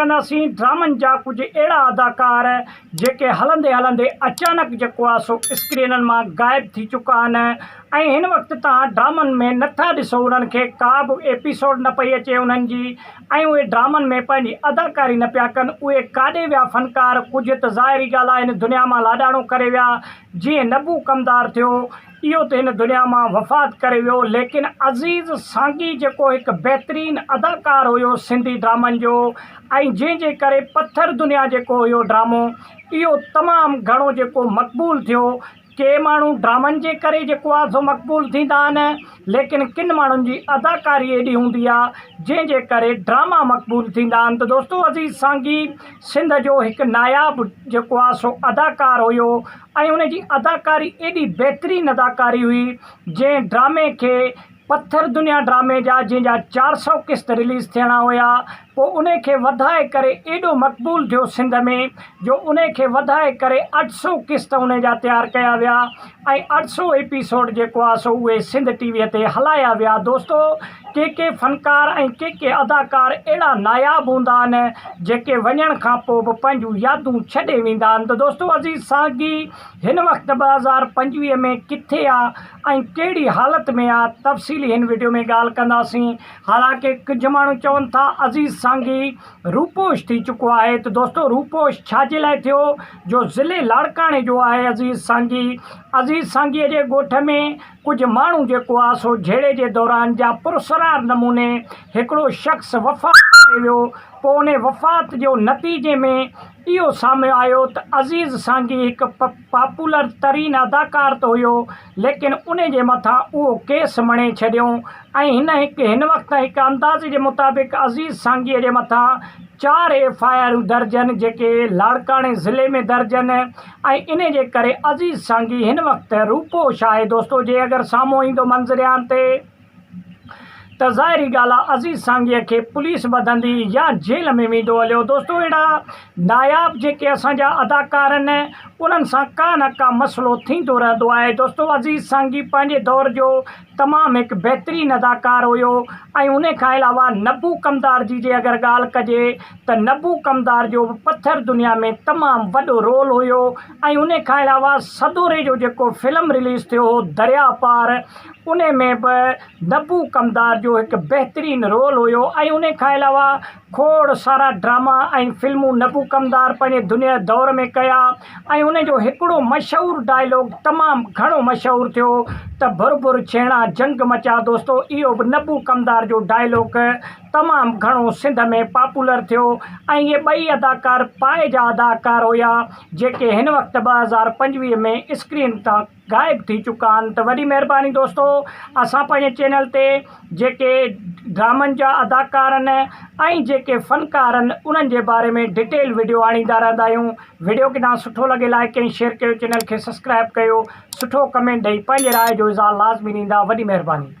कंदासीं ड्रामनि जा कुछ अहिड़ा अदाकार जेके हलंदे हलंदे अचानक जेको आहे सो स्क्रीननि मां गायब थी चुका आहिनि ऐं हिन वक़्तु तव्हां ड्रामनि में नथा ॾिसो उन्हनि खे का बि एपिसोड न पई अचे उन्हनि जी ऐं उहे ड्रामनि में पंहिंजी अदाकारी न पिया कनि। उहे काॾे विया फ़नकार? कुझु त ज़ाहिरी ॻाल्हि आहे हिन दुनिया मां लाॾाणो करे विया, जीअं नबू कमदार थियो इहो त हिन दुनिया मां वफ़ात करे वियो। लेकिन अज़ीज़ सांगी जेको हिकु बहितरीनु अदाकार हुयो सिंधी ड्रामनि जो ऐं जंहिंजे करे पत्थर दुनिया जेको हुयो ड्रामो इहो तमामु घणो जेको मक़बूल थियो। के माण्हू ड्रामनि जे करे जेको आहे सो मक़बूल थींदा आहिनि, लेकिन किन माण्हुनि जी अदाकारी एॾी हूंदी आहे जंहिंजे करे ड्रामा मक़बूल थींदा आहिनि। त दोस्तो अज़ीज़ सांगी सिंध जो हिकु नायाबु जेको आहे सो अदाकार हुयो ऐं उन जी अदाकारी एॾी बहितरीनु अदाकारी हुई जंहिं ड्रामे खे पत्थर दुनिया ड्रामे जा जंहिंजा 400 किस्त रिलीज़ थियणा हुया पोइ उन खे वधाए करे एॾो मक़बूल थियो सिंध में जो उन खे वधाए करे 800 किस्त उन जा तयारु कया विया ऐं 800 एपिसोड जेको आहे सो उहे सिंध टीवीअ ते हलाया विया। दोस्तो के फ़नकार ऐं के अदाकार अहिड़ा नायाब हूंदा आहिनि जेके वञण खां पोइ बि पंहिंजूं यादूं छॾे वेंदा आहिनि। त दोस्तो अज़ीज़ सांगी हिन वक़्तु 2025 में किथे आहे ऐं कहिड़ी हालति में आहे तफ़सीली हिन वीडियो में ॻाल्हि कंदासीं। हालांकि कुझु माण्हू चवनि था अज़ीज़ सांगी रूपोश थी चुको आहे। त दोस्तो रूपोश छाजे लाइ थियो? जो ज़िले लाड़काणे जो आहे अज़ीज़ सांगी। अज़ीज़ सांगीअ जे ॻोठ में कुझु माण्हू जेको आहे सो झेड़े जे दौरान जा पुरसरार नमूने हिकिड़ो शख़्स वफ़ात करे वियो। पोइ उन वफ़ात जो नतीजे में इहो साम्हूं आयो त अज़ीज़ सांगी हिकु पॉपुलर तरीन अदाकार त हुयो, लेकिन उन जे मथां उहो केस मणे छॾियऊं ऐं हिन वक़्तु हिकु अंदाज़े जे मुताबिक़ अज़ीज़ सांगीअ जे मथां 4 एफआईआर दर्ज आहिनि जेके लाड़काणे ज़िले में दर्ज आहिनि ऐं इन जे करे अज़ीज़ सांगी हिन वक़्तु रूपोश आहे। दोस्तो जे अगरि साम्हूं ईंदो मंज़रियान ते त ज़ाहिरी ॻाल्हि आहे अज़ीज़ सांगीअ खे पुलिस ॿधंदी या जेल में वेंदो हलियो। दोस्तो अहिड़ा नायाब जेके असांजा अदाकार आहिनि उन्हनि सां का न का मसइलो थींदो रहंदो आहे। दोस्तो अज़ीज़ सांगी पंहिंजे दौर जो तमामु हिकु बहितरीनु अदाकार हुयो ऐं उन खां अलावा नबू कमदार जी जे अगरि ॻाल्हि कजे त नबू कमदार जो पत्थर दुनिया में तमामु वॾो रोल हुयो ऐं उन खां अलावा सदोरे जो जेको फिल्म रिलीज़ थियो हो दरिया पार उन में बि नबू कमदार जो हिकु बहितरीनु रोल हुयो ऐं उन खां अलावा खोड़ सारा ड्रामा ऐं फिल्मूं नबू कमदार पंहिंजे दुनिया दौर में कया ऐं उन जो हिकिड़ो मशहूरु डायलॉग तमामु घणो मशहूरु थियो त बुर छेणा जंग मचा। दोस्तो इहो बि नबू कमदार जो डायलॉग तमामु घणो सिंध में पॉपुलर थियो ऐं इहे ॿई अदाकार पाए जा अदाकार हुया जेके हिन वक़्तु 2025 में स्क्रीन तां गायब थी चुका आहिनि। त वॾी महिरबानी दोस्तो असां पंहिंजे चैनल ते जेके ड्रामनि जा अदाकार आहिनि ऐं जेके फ़नकार आहिनि उन्हनि जे बारे में डिटेल वीडियो आणींदा रहंदा आहियूं। वीडियो खे तव्हां सुठो लॻे लाइक ऐं शेयर कयो, चैनल खे सब्सक्राइब कयो, सुठो कमेंट ॾेई पंहिंजे राय जो इज़हार लाज़मी ॾींदा। वॾी महिरबानी।